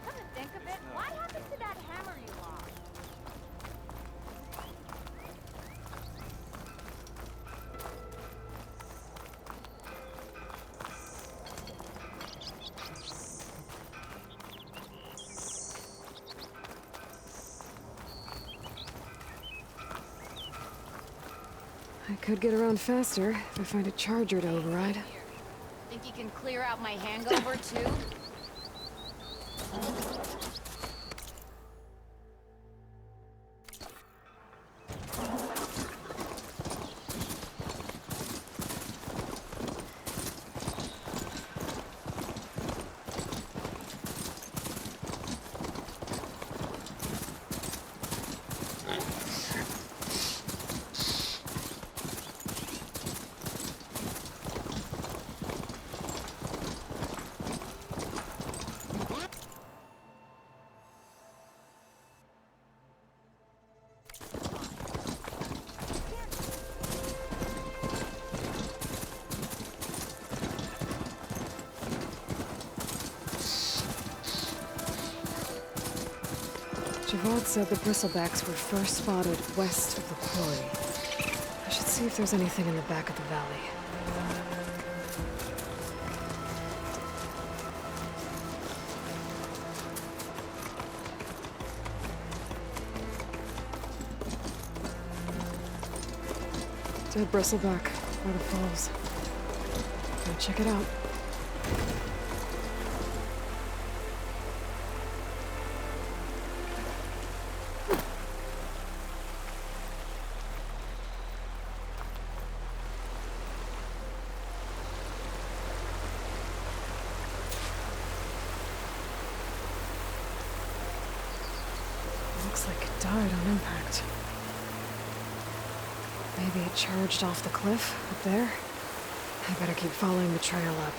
Come to think of it, what happened to that hammer you lost? I could get around faster if I find a charger to override. Think you can clear out my hangover too? Javod said the Bristlebacks were first spotted west of the quarry. I should see if there's anything in the back of the valley. Dead Bristleback by the falls. Gotta check it out. Looks like it died on impact. Maybe it charged off the cliff up there. I better keep following the trail up.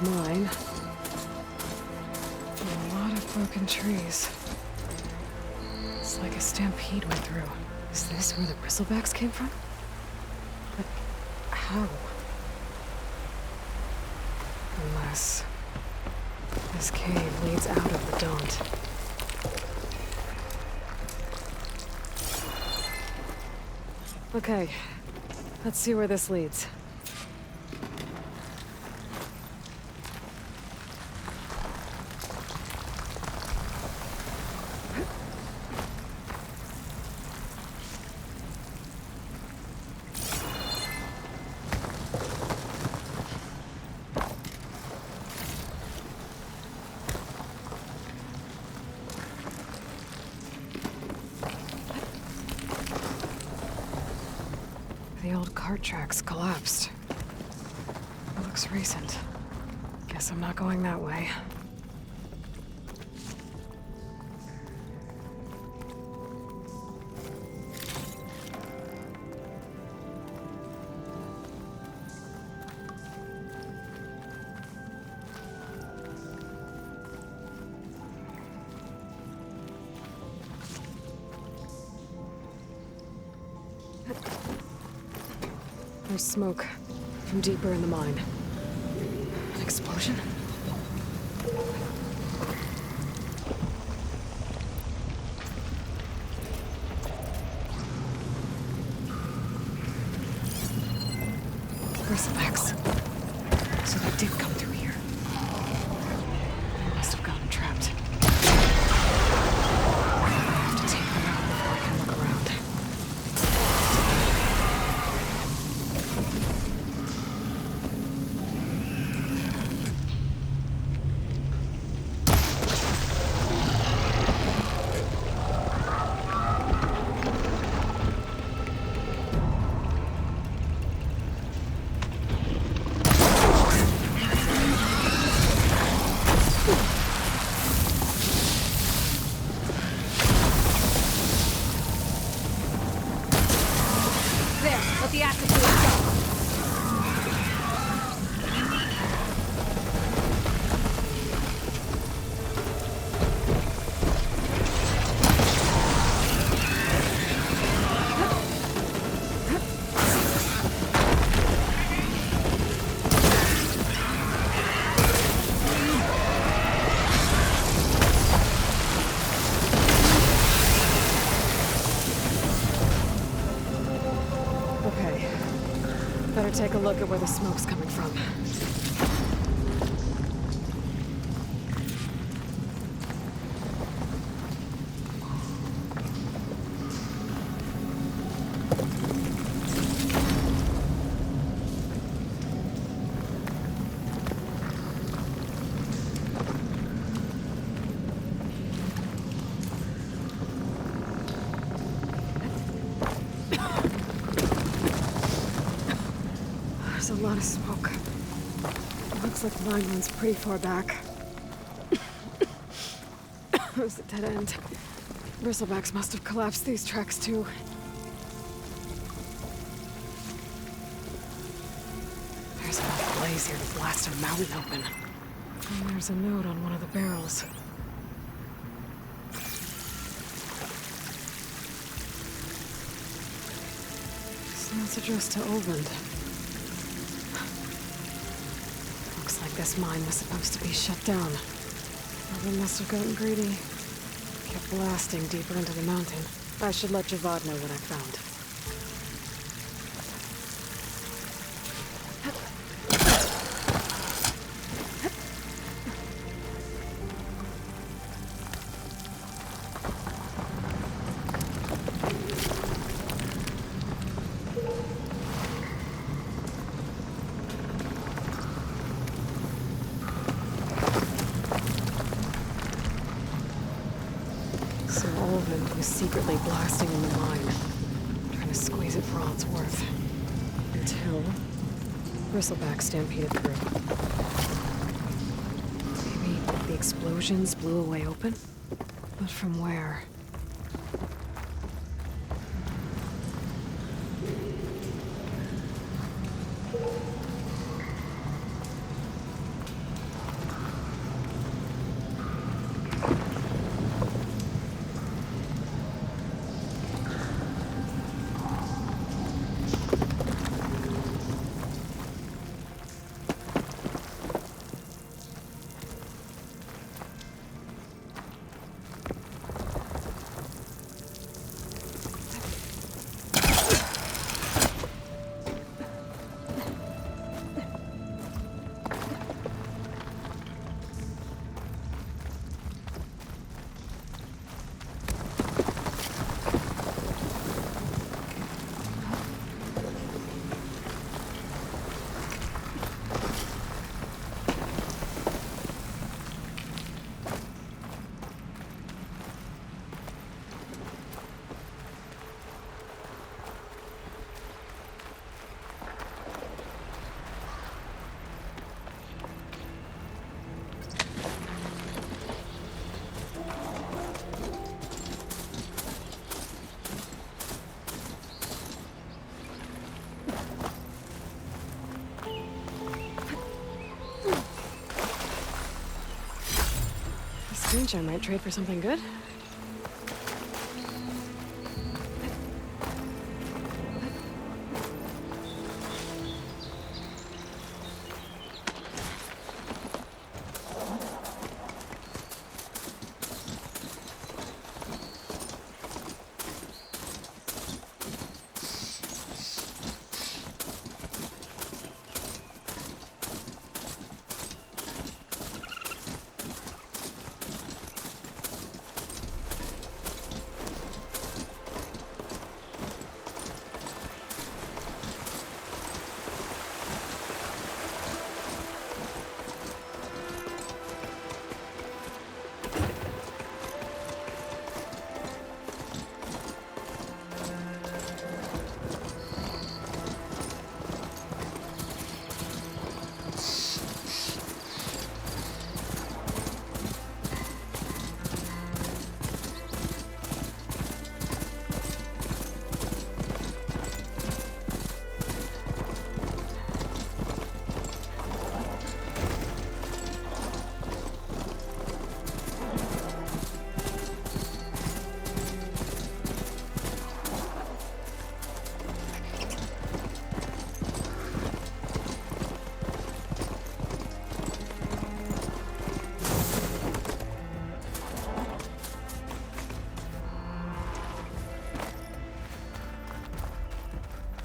Mine. And a lot of broken trees. It's like a stampede went through. Is this where the Bristlebacks came from? But how? Unless this cave leads out of the Daunt. Okay, let's see where this leads. The old cart tracks collapsed. It looks recent. Guess I'm not going that way. There's smoke from deeper in the mine. An explosion? Bristlebacks. So they did come through here. They must have gotten trapped. Better take a look at where the smoke's coming from. There's a lot of smoke. It looks like the mine runs pretty far back. There's a dead end. Bristlebacks must have collapsed these tracks too. There's enough blaze here to blast a mountain open. And there's a note on one of the barrels. This note's addressed to Erend. Looks like this mine was supposed to be shut down. Erend must have gotten greedy. Kept blasting deeper into the mountain. I should let Javad know what I found. So Erend was secretly blasting in the mine, trying to squeeze it for all it's worth. Until Bristleback stampeded through. Maybe the explosions blew a way open? But from where? I might trade for something good.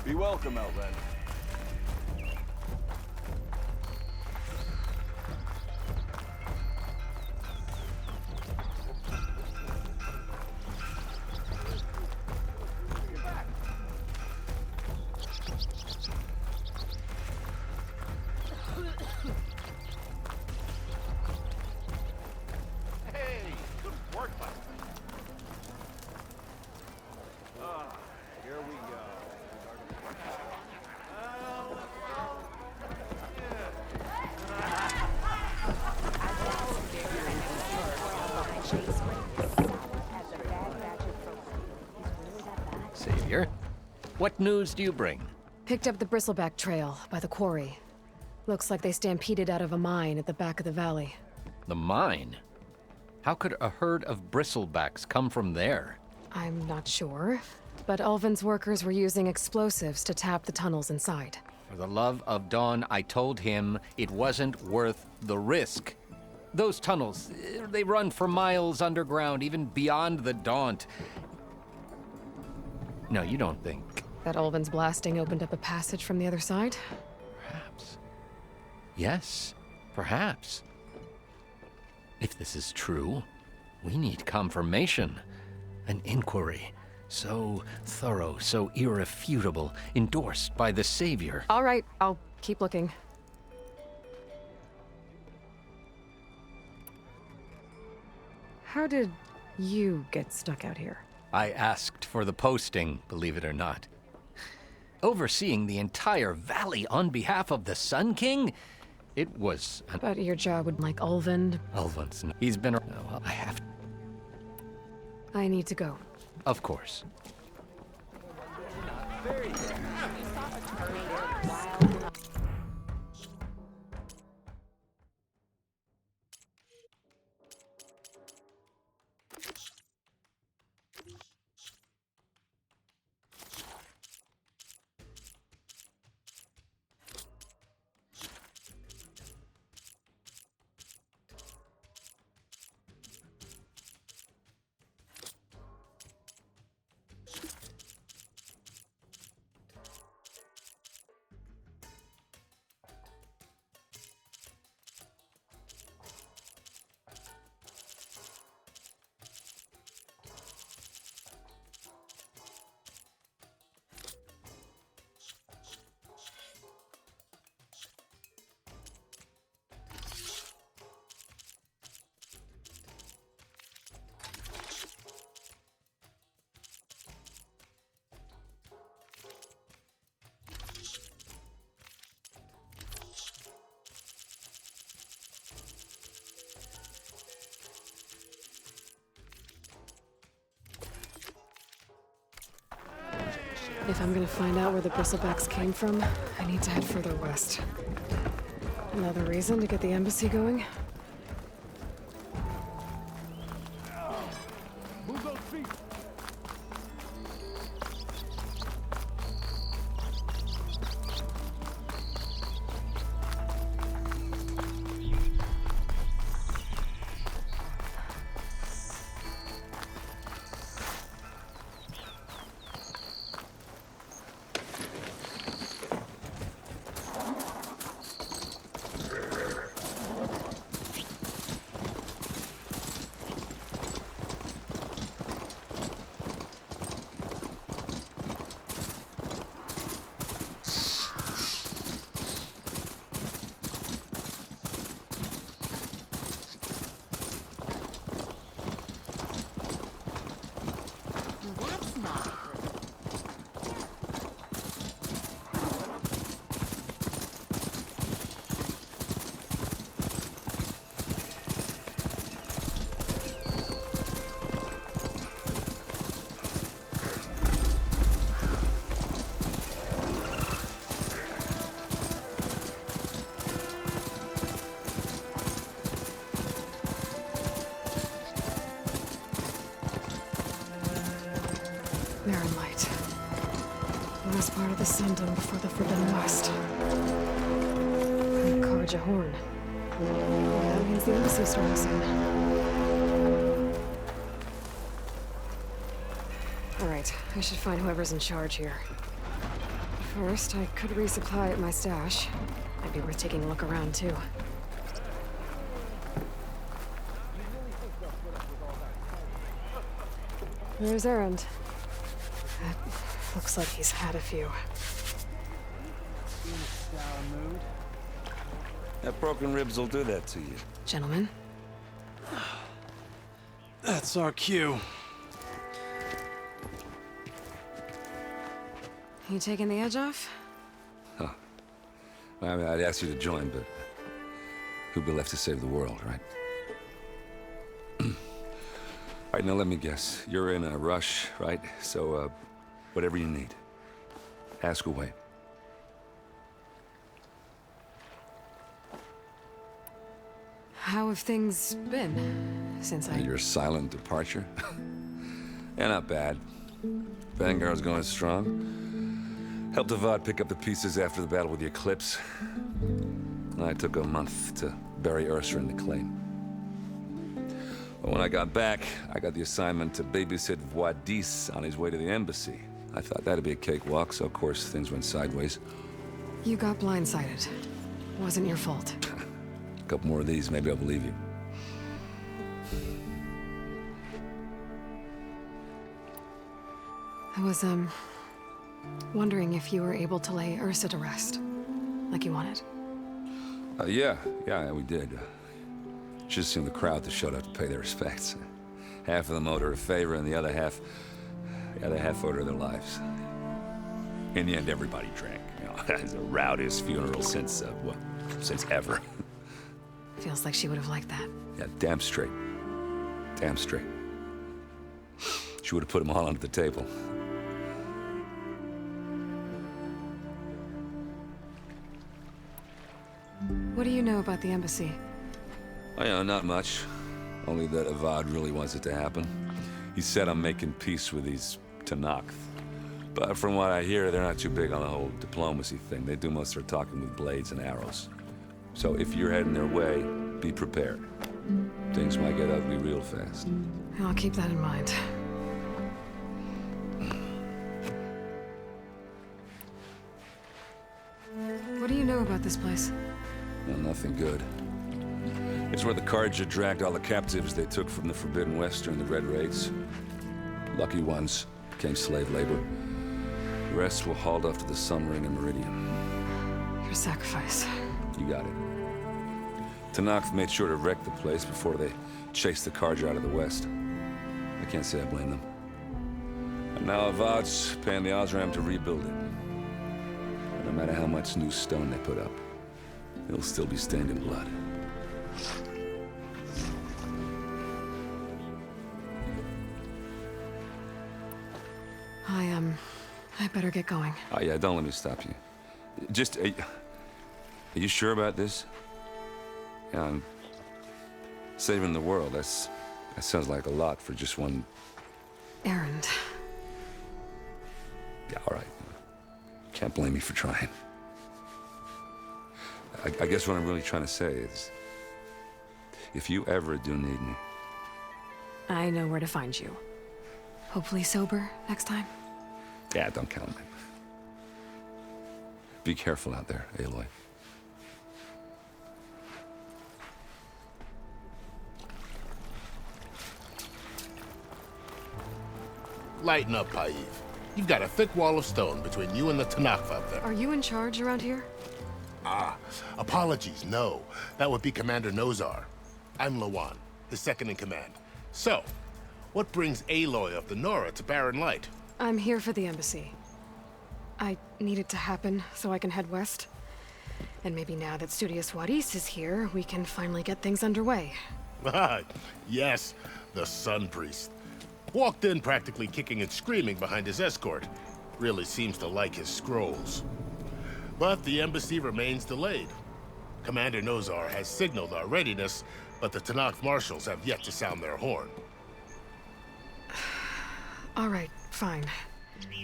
Be welcome, Erend. What news do you bring? Picked up the Bristleback trail by the quarry. Looks like they stampeded out of a mine at the back of the valley. The mine? How could a herd of bristlebacks come from there? I'm not sure, but Ulvin's workers were using explosives to tap the tunnels inside. For the love of Dawn, I told him it wasn't worth the risk. Those tunnels, they run for miles underground, even beyond the Daunt. No, you don't think. That Ulvin's blasting opened up a passage from the other side? Perhaps. Yes, perhaps. If this is true, we need confirmation. An inquiry. So thorough, so irrefutable, endorsed by the Savior. All right, I'll keep looking. How did you get stuck out here? I asked for the posting, believe it or not. Overseeing the entire valley on behalf of the Sun King? It was an... But your job would like Ulvin. Ulvin's... He's been... Oh, I have... I need to go. Of course. If I'm gonna find out where the Bristlebacks came from, I need to head further west. Another reason to get the embassy going? Barren LIght. Last part of the Sundom before the Forbidden West. And Karja Horn. That means the embassy's starting soon. Alright, I should find whoever's in charge here. First, I could resupply at my stash. Might be worth taking a look around, too. There's Erend. That looks like he's had a few. That broken ribs will do that to you. Gentlemen? That's our cue. You taking the edge off? Huh. I mean, I'd ask you to join, but who'd be left to save the world, right? All right, now let me guess. You're in a rush, right? So, whatever you need. Ask away. How have things been since Your silent departure? Yeah, not bad. Vanguard's going strong. Helped Avad pick up the pieces after the battle with the Eclipse. I took a month to bury Ursa in the claim. But when I got back, I got the assignment to babysit Wadis on his way to the embassy. I thought that'd be a cakewalk, so of course things went sideways. You got blindsided. Wasn't your fault. A couple more of these, maybe I'll believe you. I was, wondering if you were able to lay Ursa to rest, like you wanted. Yeah, we did. Just seemed the crowd that showed up to pay their respects. Half of them owed her a favor, and the other half owed her their lives. In the end, everybody drank. You know, it was the rowdiest funeral since ever. Feels like she would have liked that. Yeah, damn straight. Damn straight. She would have put them all under the table. What do you know about the embassy? Oh, yeah, not much. Only that Avad really wants it to happen. He said I'm making peace with these Tenakht. But from what I hear, they're not too big on the whole diplomacy thing. They do most of their talking with blades and arrows. So if you're heading their way, be prepared. Things might get ugly real fast. I'll keep that in mind. What do you know about this place? Well, nothing good. It's where the Carja dragged all the captives they took from the Forbidden West during the Red Raids. Lucky ones became slave labor. The rest were hauled off to the Sun Ring and Meridian. Your sacrifice. You got it. Tenakth made sure to wreck the place before they chased the Carja out of the West. I can't say I blame them. And now Avad's paying the Osram to rebuild it. And no matter how much new stone they put up, it'll still be stained in blood. I better get going. Oh yeah, don't let me stop you. Just, are you sure about this? Yeah, I'm saving the world. That sounds like a lot for just one... Erend. Yeah, all right. Can't blame me for trying. I guess what I'm really trying to say is, if you ever do need me... I know where to find you. Hopefully sober next time. Yeah, don't count on me. Be careful out there, Aloy. Lighten up, Paiv. You've got a thick wall of stone between you and the Tenakth up there. Are you in charge around here? Ah, apologies, no. That would be Commander Nozar. I'm Lawan, his second in command. So, what brings Aloy of the Nora to Barren LIght? I'm here for the embassy. I need it to happen so I can head west. And maybe now that Studious Wadis is here, we can finally get things underway. Ah, yes, the Sun Priest. Walked in practically kicking and screaming behind his escort. Really seems to like his scrolls. But the embassy remains delayed. Commander Nozar has signaled our readiness, but the Tenakth marshals have yet to sound their horn. All right, fine.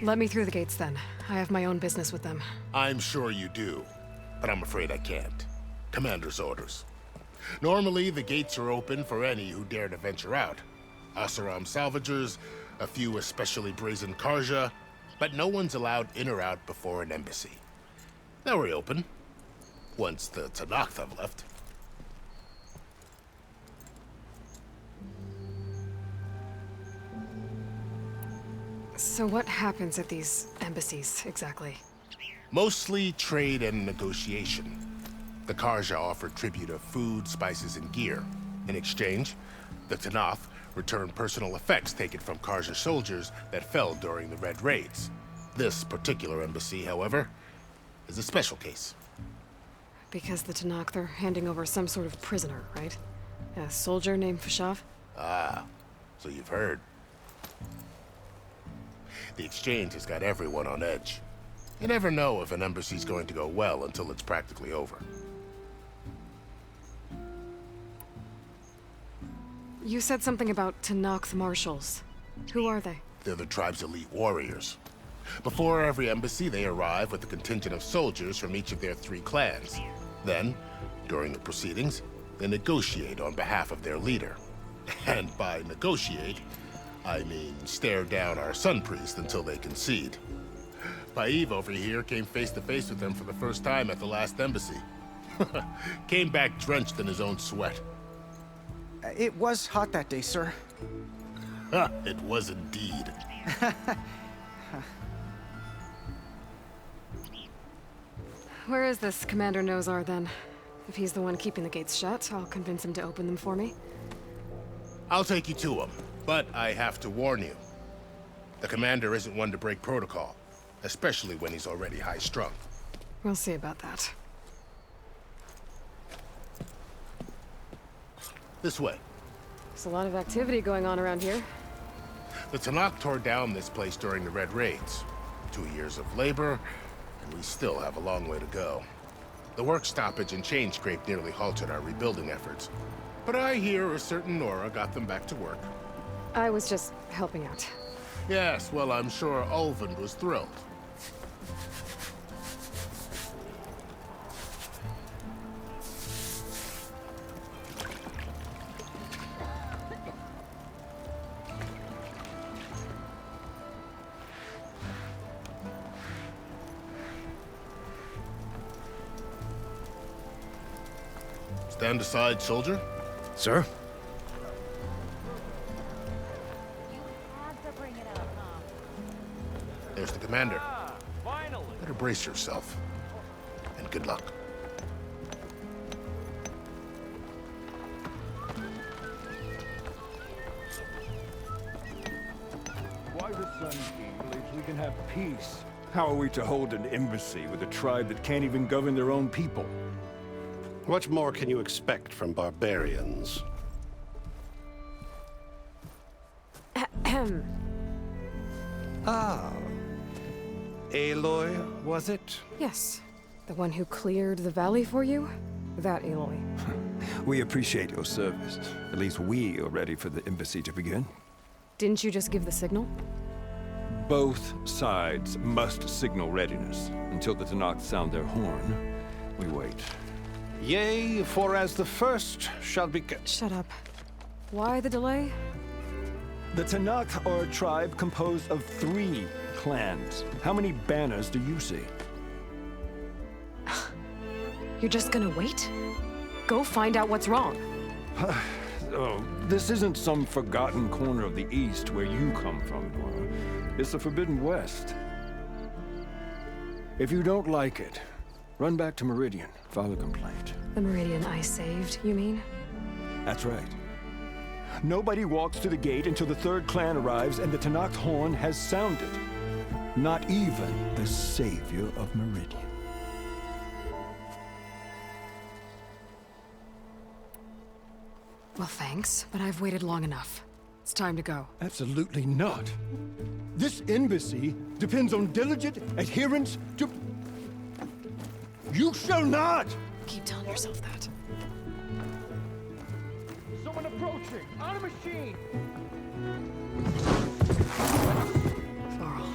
Let me through the gates then. I have my own business with them. I'm sure you do, but I'm afraid I can't. Commander's orders. Normally, the gates are open for any who dare to venture out. Asaram salvagers, a few especially brazen Carja, but no one's allowed in or out before an embassy. They'll reopen, once the Tenakth have left. So what happens at these embassies, exactly? Mostly trade and negotiation. The Carja offer tribute of food, spices, and gear. In exchange, the Tenakth return personal effects taken from Carja soldiers that fell during the Red Raids. This particular embassy, however, is a special case. Because the Tenakth are handing over some sort of prisoner, right? A soldier named Fashav? Ah, so you've heard. The exchange has got everyone on edge. You never know if an embassy's going to go well until it's practically over. You said something about Tenakth marshals. Who are they? They're the tribe's elite warriors. Before every embassy, they arrive with a contingent of soldiers from each of their 3 clans. Then, during the proceedings, they negotiate on behalf of their leader. And by negotiate, I mean stare down our sun priest until they concede. Paiv over here came face to face with them for the first time at the last embassy. Came back drenched in his own sweat. It was hot that day, sir. It was indeed. Where is this Commander Nozar, then? If he's the one keeping the gates shut, I'll convince him to open them for me. I'll take you to him, but I have to warn you. The commander isn't one to break protocol, especially when he's already high-strung. We'll see about that. This way. There's a lot of activity going on around here. The Tenakth tore down this place during the Red Raids. 2 years of labor, and we still have a long way to go. The work stoppage and chain scrape nearly halted our rebuilding efforts. But I hear a certain Nora got them back to work. I was just helping out. Yes, well, I'm sure Ulvund was thrilled. Stand aside, soldier. Sir? You had to bring it up, huh? There's the commander. Better brace yourself. And good luck. Why the Sun King believes we can have peace? How are we to hold an embassy with a tribe that can't even govern their own people? What more can you expect from barbarians? Ahem. Ah. Aloy, was it? Yes. The one who cleared the valley for you? That Aloy. We appreciate your service. At least we are ready for the embassy to begin. Didn't you just give the signal? Both sides must signal readiness. Until the Tenakth sound their horn, we wait. Yea, for as the first shall be... Shut up. Why the delay? The Tenakth are a tribe composed of 3 clans. How many banners do you see? You're just gonna wait? Go find out what's wrong. Oh, this isn't some forgotten corner of the East where you come from, Nora. It's the Forbidden West. If you don't like it, run back to Meridian, file a complaint. The Meridian I saved, you mean? That's right. Nobody walks to the gate until the 3rd clan arrives and the Tenakth horn has sounded. Not even the savior of Meridian. Well, thanks, but I've waited long enough. It's time to go. Absolutely not. This embassy depends on diligent adherence to... You shall not! Keep telling yourself that. Someone approaching! On a machine! Varl.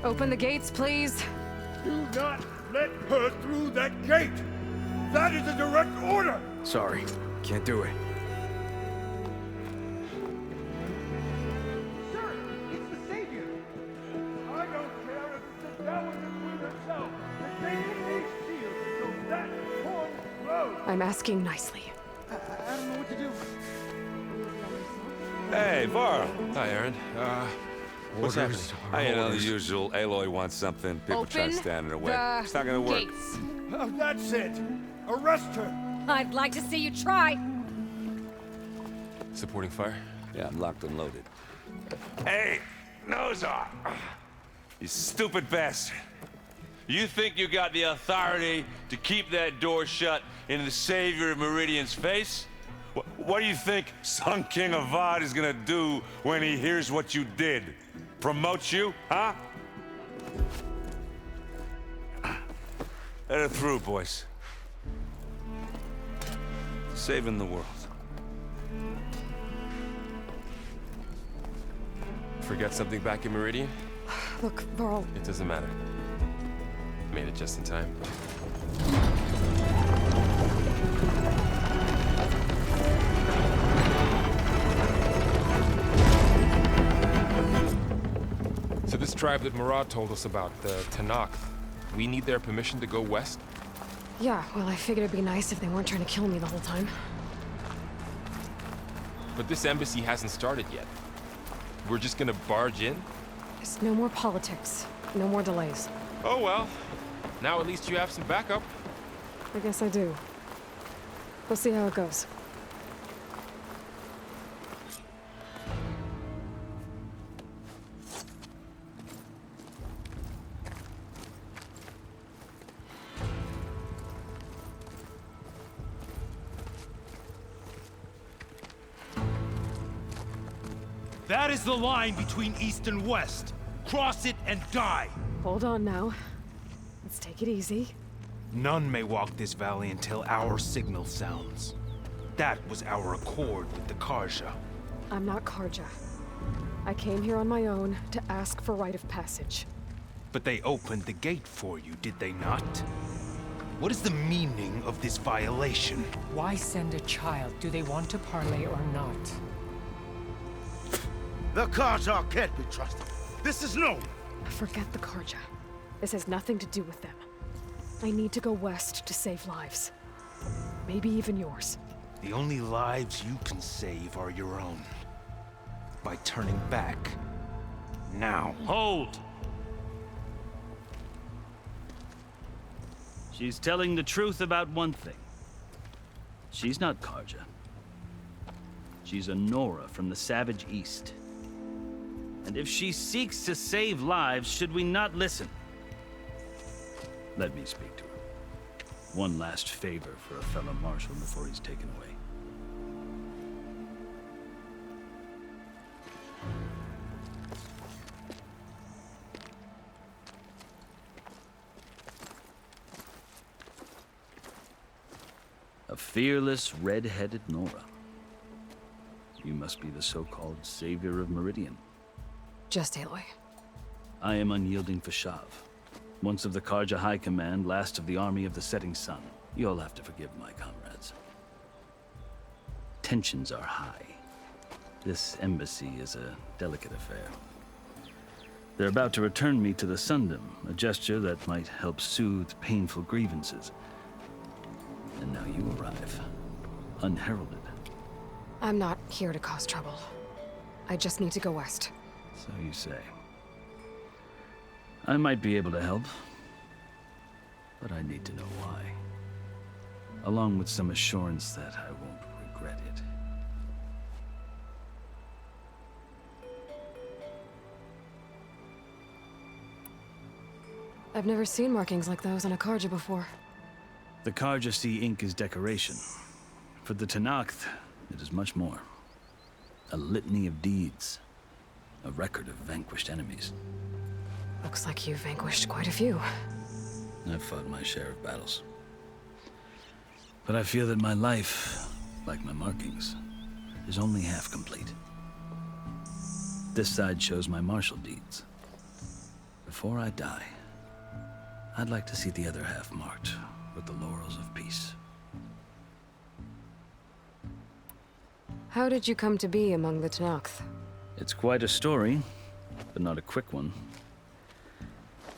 Open the gates, please. Do not let her through that gate! That is a direct order! Sorry, can't do it. Sir, it's the savior! I don't care if it's the Dowager Queen herself! The gate is a shield, so that horn blows! I'm asking nicely. I don't know what to do. Hey, Varl. Hi, Erend. What's happening? You know, the usual. Aloy wants something. People try Open standing in her way. the It's not gonna work. gates. Oh, that's it! Arrest her! I'd like to see you try. Supporting fire? Yeah, I'm locked and loaded. Hey, Nozar! You stupid bastard! You think you got the authority to keep that door shut in the savior of Meridian's face? What do you think Sun King Avad is gonna do when he hears what you did? Promote you, huh? Let her through, boys. Saving the world. Forget something back in Meridian? Look, Varl. It doesn't matter. Made it just in time. So this tribe that Murad told us about, the Tenakht, we need their permission to go west? Yeah, well, I figured it'd be nice if they weren't trying to kill me the whole time. But this embassy hasn't started yet. We're just gonna barge in? There's no more politics. No more delays. Oh well. Now at least you have some backup. I guess I do. We'll see how it goes. That is the line between East and West. Cross it and die. Hold on now. Let's take it easy. None may walk this valley until our signal sounds. That was our accord with the Karja. I'm not Karja. I came here on my own to ask for rite of passage. But they opened the gate for you, did they not? What is the meaning of this violation? Why send a child? Do they want to parley or not? The Karja can't be trusted. This is known. Forget the Karja. This has nothing to do with them. I need to go west to save lives. Maybe even yours. The only lives you can save are your own. By turning back. Now. Hold! She's telling the truth about one thing. She's not Karja. She's a Nora from the Savage East. And if she seeks to save lives, should we not listen? Let me speak to her. One last favor for a fellow marshal before he's taken away. A fearless, red-headed Nora. You must be the so-called savior of Meridian. Just Aloy. I am unyielding Fashav. Once of the Karja High Command, last of the army of the setting sun. You'll have to forgive my comrades. Tensions are high. This embassy is a delicate affair. They're about to return me to the Sundom, a gesture that might help soothe painful grievances. And now you arrive, unheralded. I'm not here to cause trouble. I just need to go west. So you say. I might be able to help, but I need to know why. Along with some assurance that I won't regret it. I've never seen markings like those on a Karja before. The Karja see ink as decoration. For the Tenakth, it is much more. A litany of deeds. A record of vanquished enemies. Looks like you've vanquished quite a few. I've fought my share of battles. But I feel that my life, like my markings, is only half complete. This side shows my martial deeds. Before I die, I'd like to see the other half marked with the laurels of peace. How did you come to be among the Tenakth? It's quite a story, but not a quick one.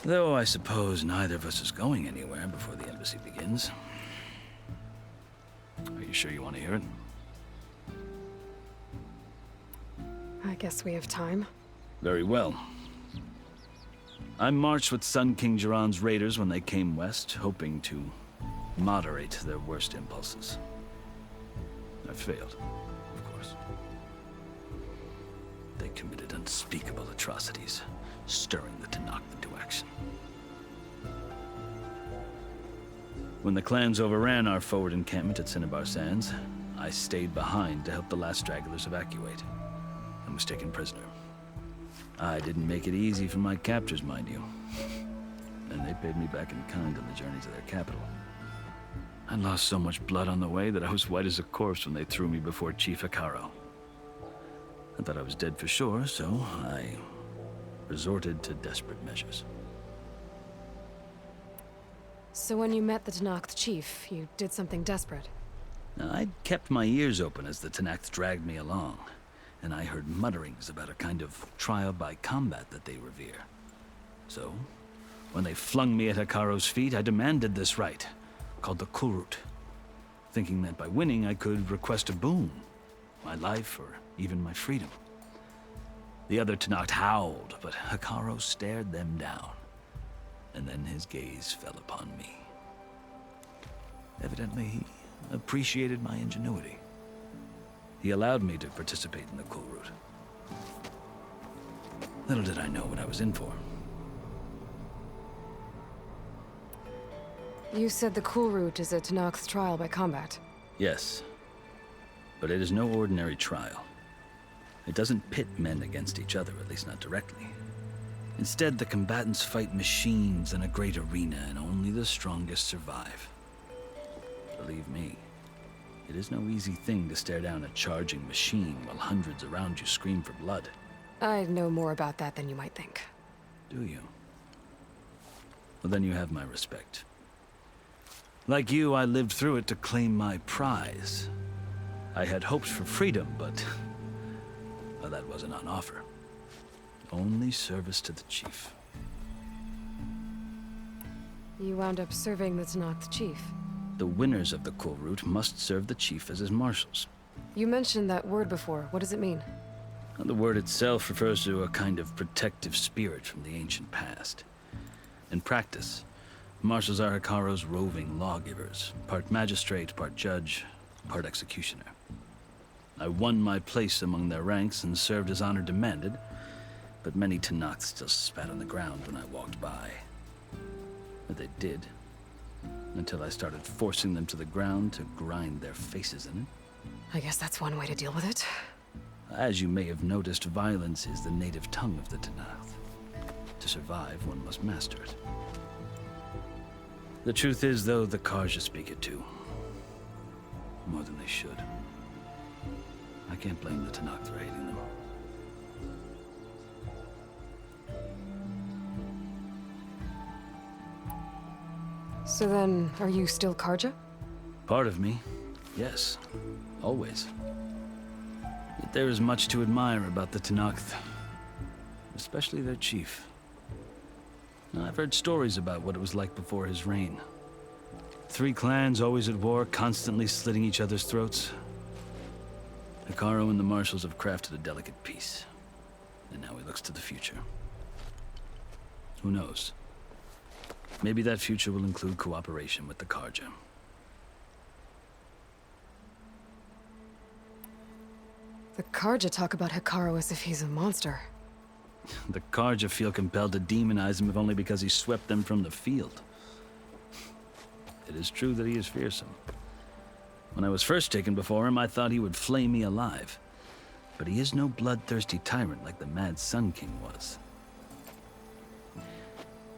Though I suppose neither of us is going anywhere before the embassy begins. Are you sure you want to hear it? I guess we have time. Very well. I marched with Sun King Jiran's raiders when they came west, hoping to moderate their worst impulses. I failed, of course. They committed unspeakable atrocities, stirring the Tenakth into action. When the clans overran our forward encampment at Cinnabar Sands, I stayed behind to help the last stragglers evacuate, and was taken prisoner. I didn't make it easy for my captors, mind you. And they paid me back in kind on the journey to their capital. I lost so much blood on the way that I was white as a corpse when they threw me before Chief Hekarro. I thought I was dead for sure, so I resorted to desperate measures. So when you met the Tenakth chief, you did something desperate? Now, I'd kept my ears open as the Tenakth dragged me along, and I heard mutterings about a kind of trial by combat that they revere. So, when they flung me at Hekarro's feet, I demanded this right, called the Kulrut, thinking that by winning I could request a boon, my life or even my freedom. The other Tenakth howled, but Hekarro stared them down, and then his gaze fell upon me. Evidently, he appreciated my ingenuity. He allowed me to participate in the Kulrut. Little did I know what I was in for. You said the Kulrut is a Tenakth trial by combat. Yes, but it is no ordinary trial. It doesn't pit men against each other, at least not directly. Instead, the combatants fight machines in a great arena, and only the strongest survive. Believe me, it is no easy thing to stare down a charging machine while hundreds around you scream for blood. I know more about that than you might think. Do you? Well, then you have my respect. Like you, I lived through it to claim my prize. I had hoped for freedom, but well, that wasn't on offer. Only service to the chief. You wound up serving the Tenakth chief. The winners of the Kulrut must serve the chief as his marshals. You mentioned that word before. What does it mean? The word itself refers to a kind of protective spirit from the ancient past. In practice, marshals are Hekarro's roving lawgivers, part magistrate, part judge, part executioner. I won my place among their ranks and served as honor demanded, but many Tenakth still spat on the ground when I walked by. But they did, until I started forcing them to the ground to grind their faces in it. I guess that's one way to deal with it. As you may have noticed, violence is the native tongue of the Tenakth. To survive, one must master it. The truth is, though, the Karja speak it too. More than they should. I can't blame the Tenakth for hating them. So then, are you still Karja? Part of me, yes. Always. Yet there is much to admire about the Tenakth. Especially their chief. Now, I've heard stories about what it was like before his reign. 3 clans always at war, constantly slitting each other's throats. Hekarro and the marshals have crafted a delicate peace. And now he looks to the future. Who knows? Maybe that future will include cooperation with the Karja. The Karja talk about Hekarro as if he's a monster. The Karja feel compelled to demonize him if only because he swept them from the field. It is true that he is fearsome. When I was first taken before him, I thought he would flay me alive. But he is no bloodthirsty tyrant like the Mad Sun King was.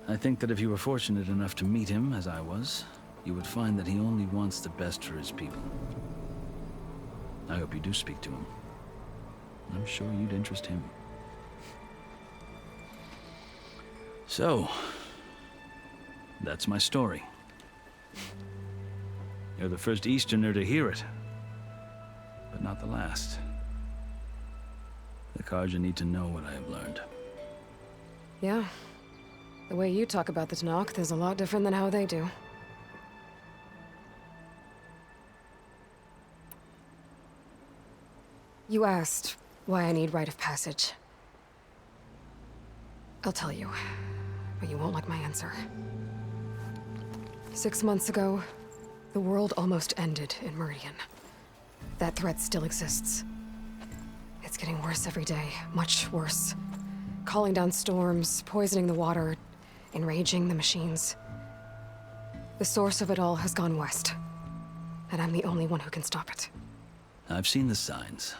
I think that if you were fortunate enough to meet him, as I was, you would find that he only wants the best for his people. I hope you do speak to him. I'm sure you'd interest him. So, that's my story. You're the first Easterner to hear it, but not the last. The Karja need to know what I have learned. Yeah. The way you talk about the Tenakth is a lot different than how they do. You asked why I need rite of passage. I'll tell you, but you won't like my answer. 6 months ago, the world almost ended in Meridian. That threat still exists. It's getting worse every day, much worse. Calling down storms, poisoning the water, enraging the machines. The source of it all has gone west. And I'm the only one who can stop it. I've seen the signs.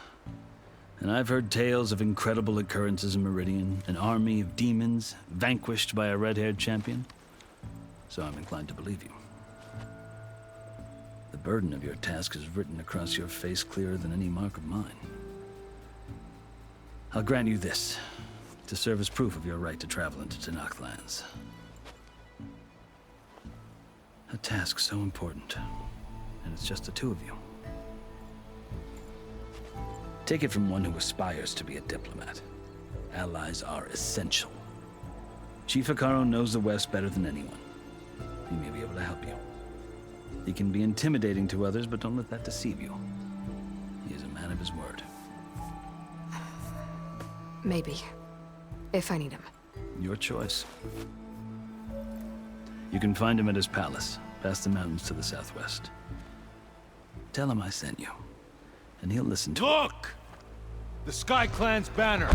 And I've heard tales of incredible occurrences in Meridian, an army of demons vanquished by a red-haired champion. So I'm inclined to believe you. The burden of your task is written across your face clearer than any mark of mine. I'll grant you this, to serve as proof of your right to travel into Tenakth lands. A task so important, and it's just the two of you. Take it from one who aspires to be a diplomat. Allies are essential. Chief Hekarro knows the West better than anyone. He may be able to help you. He can be intimidating to others, but don't let that deceive you. He is a man of his word. Maybe. If I need him. Your choice. You can find him at his palace, past the mountains to the southwest. Tell him I sent you, and he'll listen to Look! The Sky Clan's banner!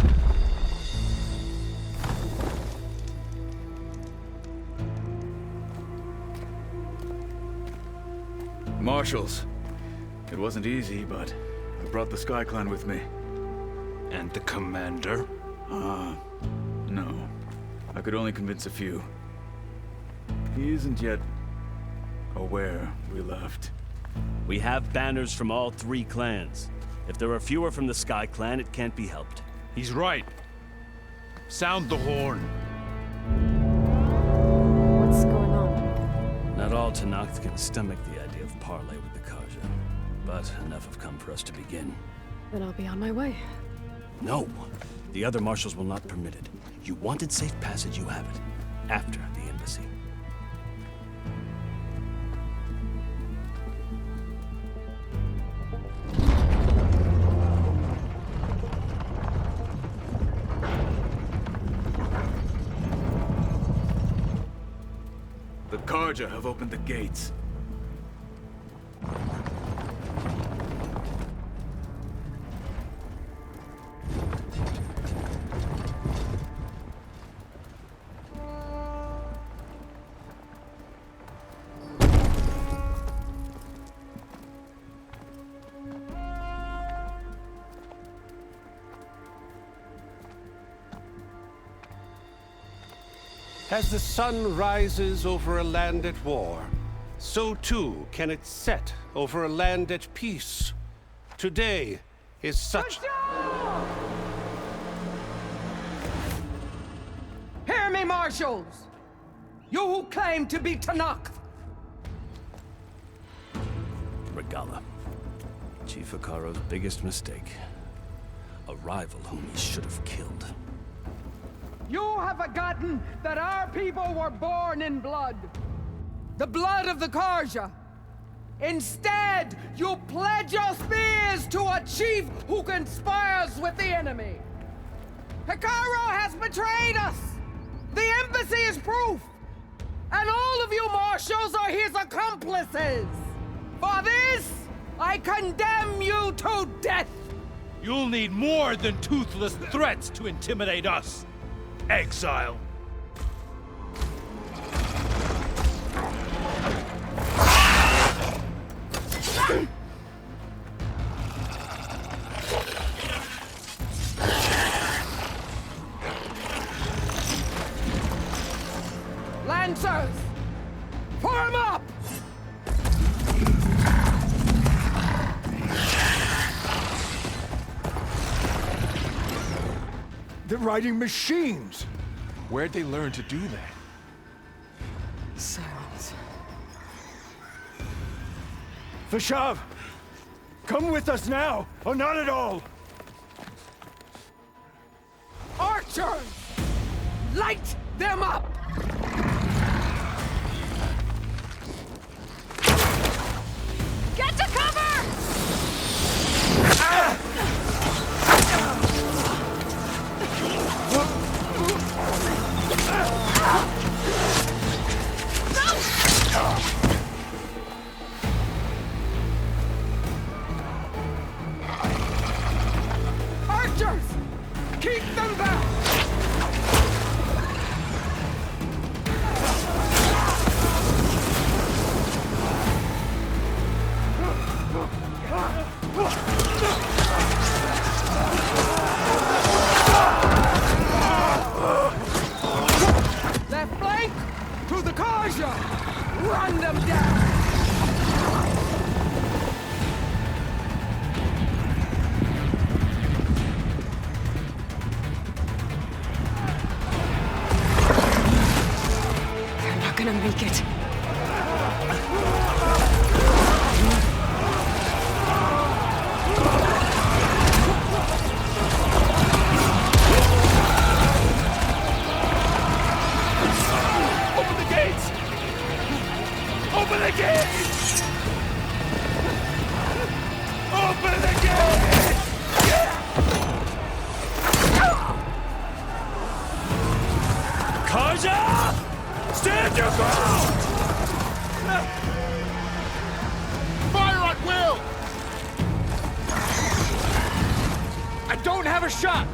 Marshals. It wasn't easy, but I brought the Sky Clan with me. And the commander? No. I could only convince a few. He isn't yet aware we left. We have banners from all 3 clans. If there are fewer from the Sky Clan, it can't be helped. He's right. Sound the horn. What's going on? Not all Tenakth can stomach the idea of parley with the Karja, but enough have come for us to begin. Then I'll be on my way. No! The other marshals will not permit it. You wanted safe passage, you have it. After the embassy. The Karja have opened the gates. As the sun rises over a land at war, so too can it set over a land at peace. Today is such... Hear me, marshals! You who claim to be Tenakth! Regala. Chief Hekarro's biggest mistake. A rival whom he should have killed. You have forgotten that our people were born in blood. The blood of the Karja. Instead, you pledge your spears to a chief who conspires with the enemy. Hekarro has betrayed us. The embassy is proof. And all of you marshals are his accomplices. For this, I condemn you to death. You'll need more than toothless threats to intimidate us. Exile. Lancers, form up! They're riding machines! Where'd they learn to do that? Silence. Vashav! Come with us now, or not at all! Archers! Light them up! Get to cover! Archers! Keep them back! I don't have a shot!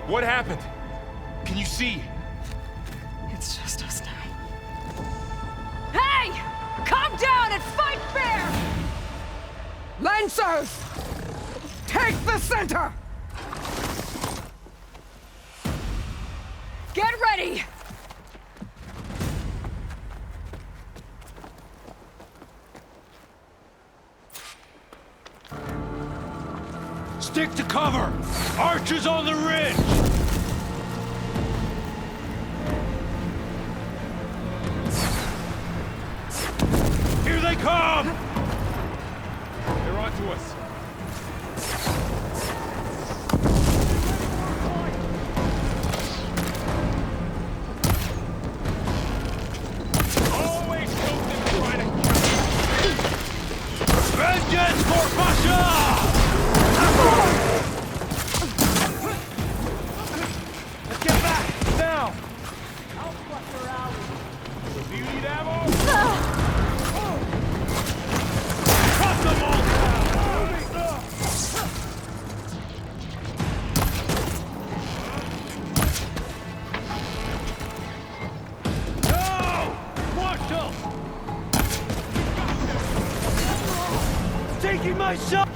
What happened? Can you see? It's just us now. Hey! Calm down and fight fair! Lancers! Take the center! Get ready! Stick to cover! Archers on the ridge! Here they come! They're onto us. Always something to try to kill. Vengeance for Pasha! Let's get back, now! I'll flush her out. Do you need ammo? Cut them all down! No! Marshal! Taking my shot!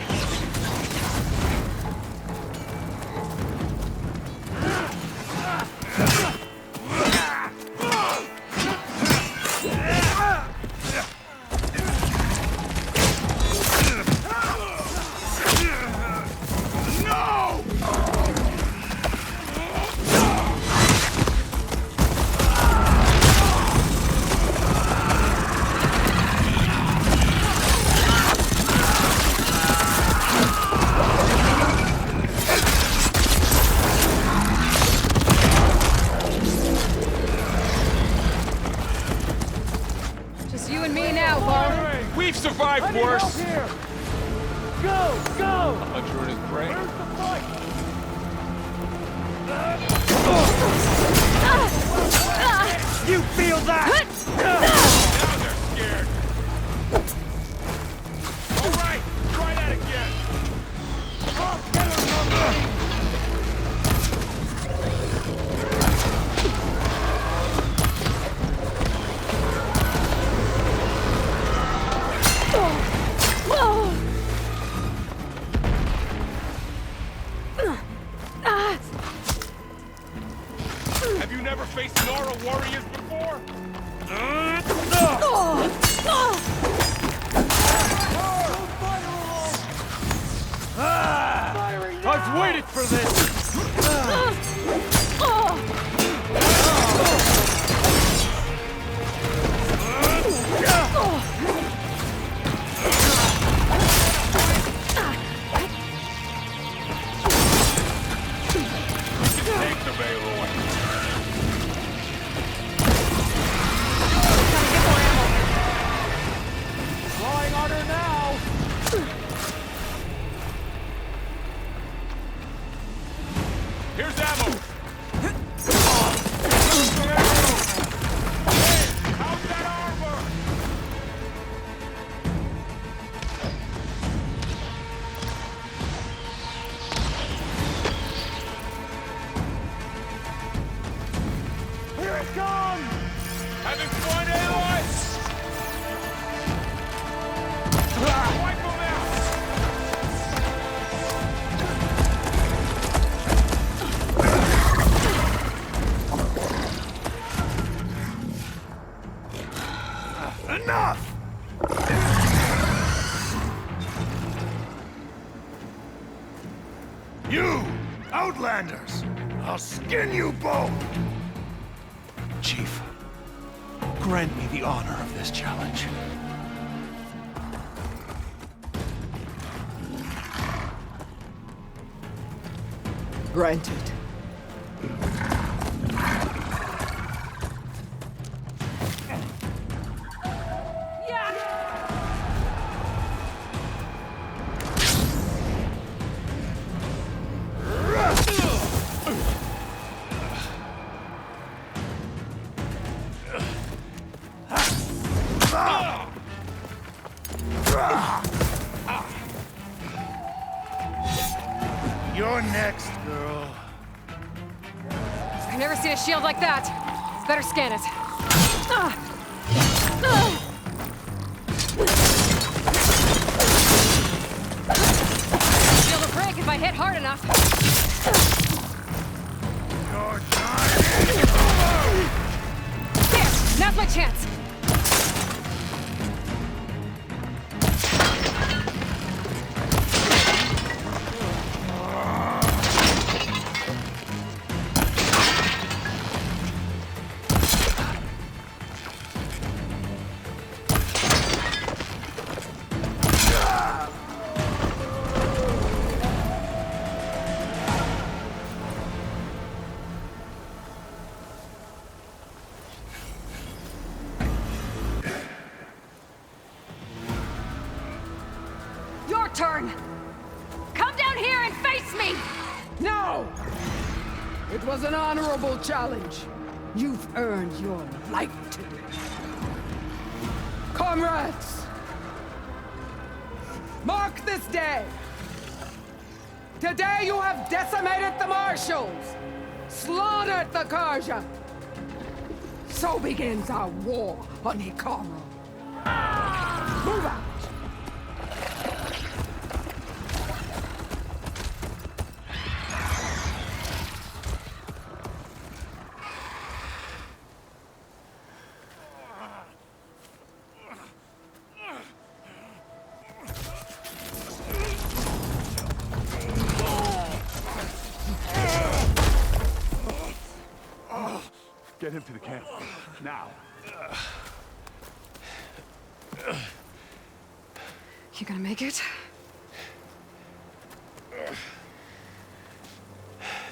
We've survived worse! Here. Go! Go! The hunter and his prey. Where's the fight? You feel that? Now they're scared. All right, try that again. Have you never faced Nora warriors before? I've waited for this! Take the veil away. Flying harder now! Here's ammo! Hey, how's that armor? Here it comes! Having fun, Aloy? Wipe them out! Enough! You, Outlanders! I'll skin you both! Chief, grant me the honor of this challenge. Granted. You're next, girl. I've never seen a shield like that. It's better scan it. Shield will break if I hit hard enough. There! Now's my chance! Turn! Come down here and face me! No! It was an honorable challenge. You've earned your life today. Comrades! Mark this day! Today you have decimated the Marshals! Slaughtered the Karja! So begins our war on Hikaru. Move out! Get him to the camp. Now. You gonna make it?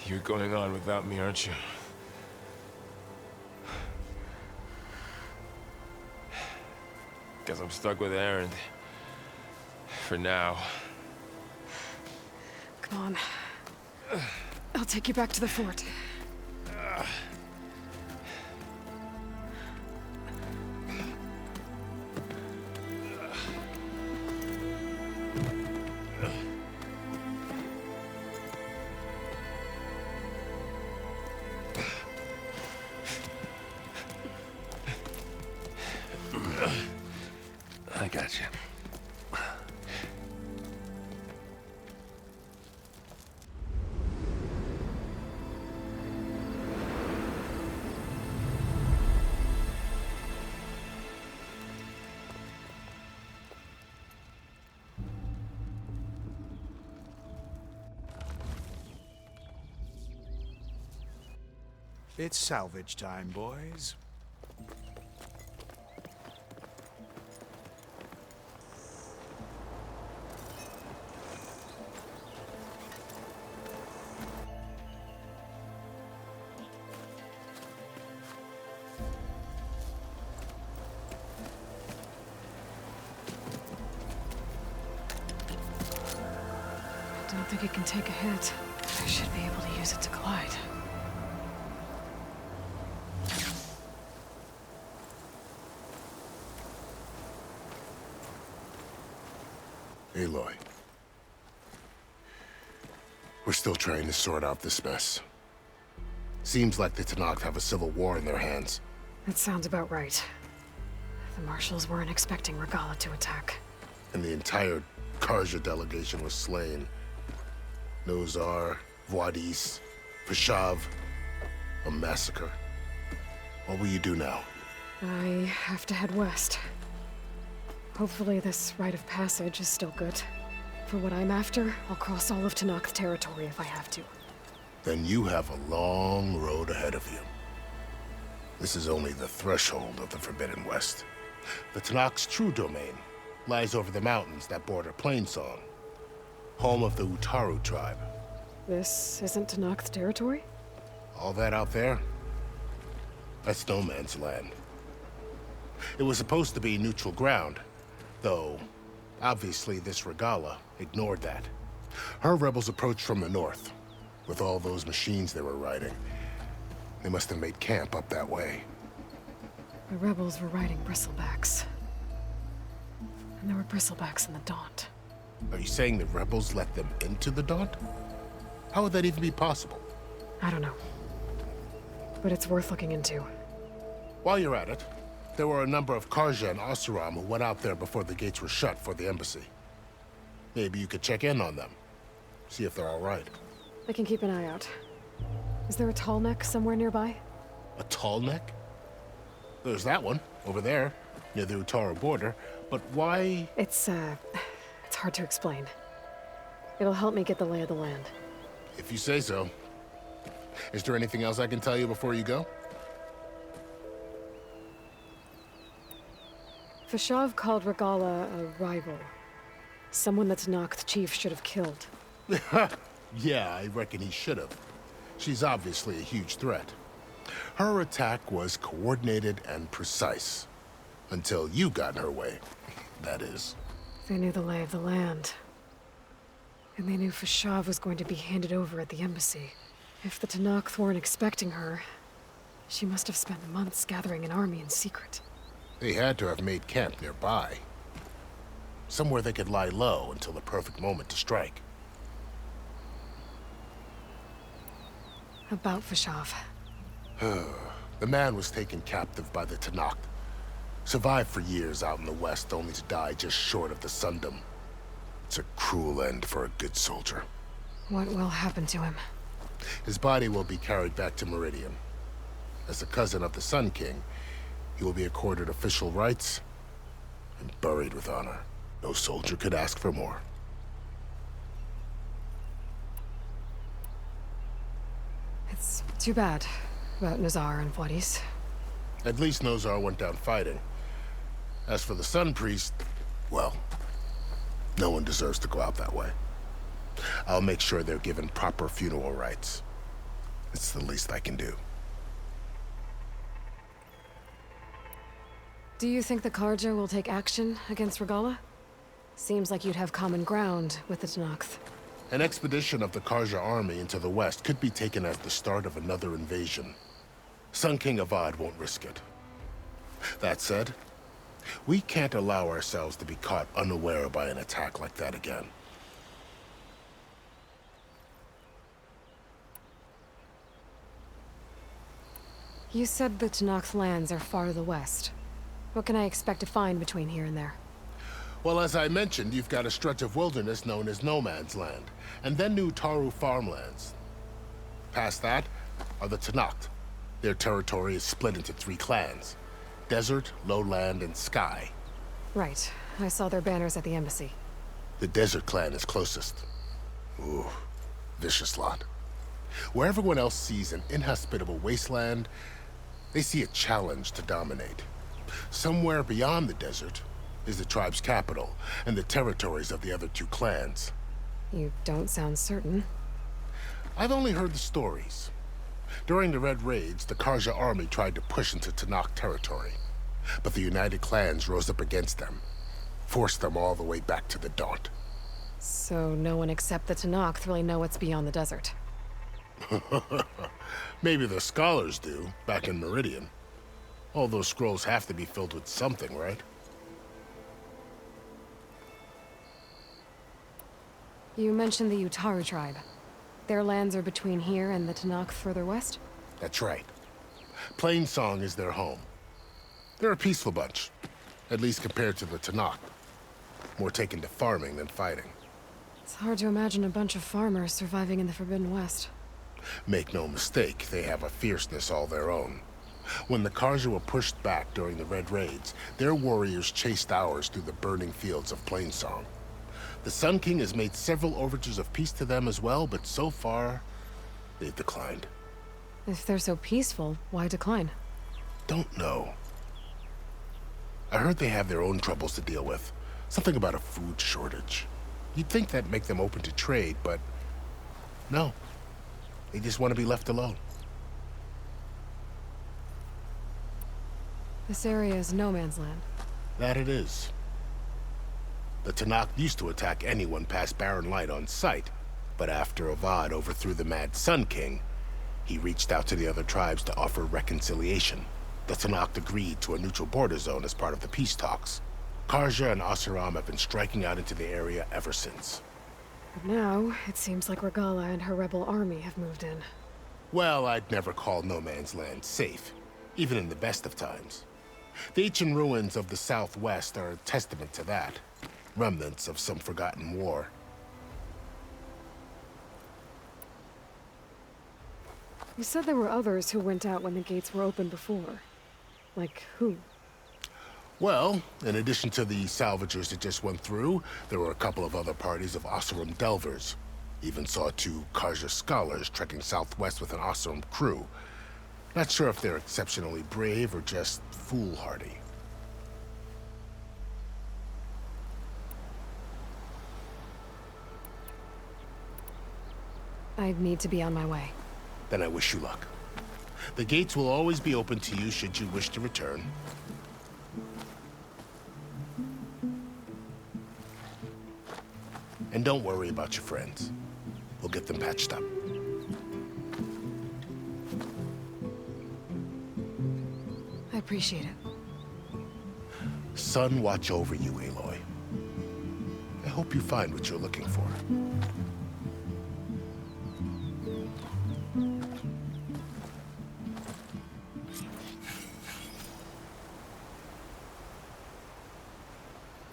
You're going on without me, aren't you? Guess I'm stuck with Erend. For now. Come on. I'll take you back to the fort. I got you. It's salvage time, boys. I don't think it can take a hit. I should be able to use it to glide. Aloy. We're still trying to sort out this mess. Seems like the Tenakth have a civil war in their hands. That sounds about right. The Marshals weren't expecting Regalla to attack. And the entire Karja delegation was slain. Nozar, Voidis, Vashav. A massacre. What will you do now? I have to head west. Hopefully this rite of passage is still good. For what I'm after, I'll cross all of Tenakth territory if I have to. Then you have a long road ahead of you. This is only the threshold of the Forbidden West. The Tenakth's true domain lies over the mountains that border Plainsong, home of the Utaru tribe. This isn't Tenakth territory? All that out there? That's no man's land. It was supposed to be neutral ground, though obviously this Regala ignored that. Her rebels approached from the north, with all those machines they were riding. They must have made camp up that way. The rebels were riding bristlebacks. And there were bristlebacks in the Daunt. Are you saying the rebels let them into the Daunt? How would that even be possible? I don't know. But it's worth looking into. While you're at it, there were a number of Karja and Oseram who went out there before the gates were shut for the embassy. Maybe you could check in on them. See if they're all right. I can keep an eye out. Is there a tall neck somewhere nearby? A tall neck? There's that one, over there, near the Utara border. But why? It's hard to explain. It'll help me get the lay of the land. If you say so. Is there anything else I can tell you before you go? Fashav called Regala a rival. Someone that Tenakth chief should have killed. Yeah, I reckon he should have. She's obviously a huge threat. Her attack was coordinated and precise. Until you got in her way, that is. They knew the lay of the land. And they knew Fashav was going to be handed over at the embassy. If the Tenakth weren't expecting her, she must have spent months gathering an army in secret. They had to have made camp nearby. Somewhere they could lie low until the perfect moment to strike. About Fashav. The man was taken captive by the Tenakth. Survived for years out in the west, only to die just short of the Sundom. It's a cruel end for a good soldier. What will happen to him? His body will be carried back to Meridian. As a cousin of the Sun King, he will be accorded official rights and buried with honor. No soldier could ask for more. It's too bad about Nazar and Vladis. At least Nozar went down fighting. As for the Sun Priest, well, no one deserves to go out that way. I'll make sure they're given proper funeral rites. It's the least I can do. Do you think the Karja will take action against Regala? Seems like you'd have common ground with the Tenakth. An expedition of the Karja army into the west could be taken as the start of another invasion. Sun King Avad won't risk it. That said, we can't allow ourselves to be caught unaware by an attack like that again. You said the Tenakth lands are far to the west. What can I expect to find between here and there? Well, as I mentioned, you've got a stretch of wilderness known as No Man's Land, and then new Taru farmlands. Past that are the Tenakth. Their territory is split into 3 clans: Desert, Lowland, and Sky. Right. I saw their banners at the embassy. The Desert clan is closest. Ooh, vicious lot. Where everyone else sees an inhospitable wasteland, they see a challenge to dominate. Somewhere beyond the desert is the tribe's capital and the territories of the other 2 clans. You don't sound certain. I've only heard the stories. During the Red Raids, the Karja army tried to push into Tenakth territory, but the United Clans rose up against them, forced them all the way back to the Daunt. So no one except the Tenakth really know what's beyond the desert. Maybe the scholars do, back in Meridian. All those scrolls have to be filled with something, right? You mentioned the Utaru tribe. Their lands are between here and the Tenakth further west? That's right. Plainsong is their home. They're a peaceful bunch, at least compared to the Tenakth. More taken to farming than fighting. It's hard to imagine a bunch of farmers surviving in the Forbidden West. Make no mistake, they have a fierceness all their own. When the Karja were pushed back during the Red Raids, their warriors chased ours through the burning fields of Plainsong. The Sun King has made several overtures of peace to them as well, but so far, they've declined. If they're so peaceful, why decline? Don't know. I heard they have their own troubles to deal with. Something about a food shortage. You'd think that'd make them open to trade, but No. They just want to be left alone. This area is no man's land. That it is. The Tenakht used to attack anyone past Barren LIght on sight, but after Avad overthrew the Mad Sun King, he reached out to the other tribes to offer reconciliation. The Tenakht agreed to a neutral border zone as part of the peace talks. Karja and Oseram have been striking out into the area ever since. But now, it seems like Regalla and her rebel army have moved in. Well, I'd never call no man's land safe, even in the best of times. The ancient ruins of the Southwest are a testament to that. Remnants of some forgotten war. You said there were others who went out when the gates were open before. Like who? Well, in addition to the salvagers that just went through, there were a couple of other parties of Oseram delvers. Even saw 2 Karja scholars trekking southwest with an Oseram crew. Not sure if they're exceptionally brave or just foolhardy. I need to be on my way. Then I wish you luck. The gates will always be open to you should you wish to return. And don't worry about your friends. We'll get them patched up. I appreciate it. Sun watch over you, Aloy. I hope you find what you're looking for.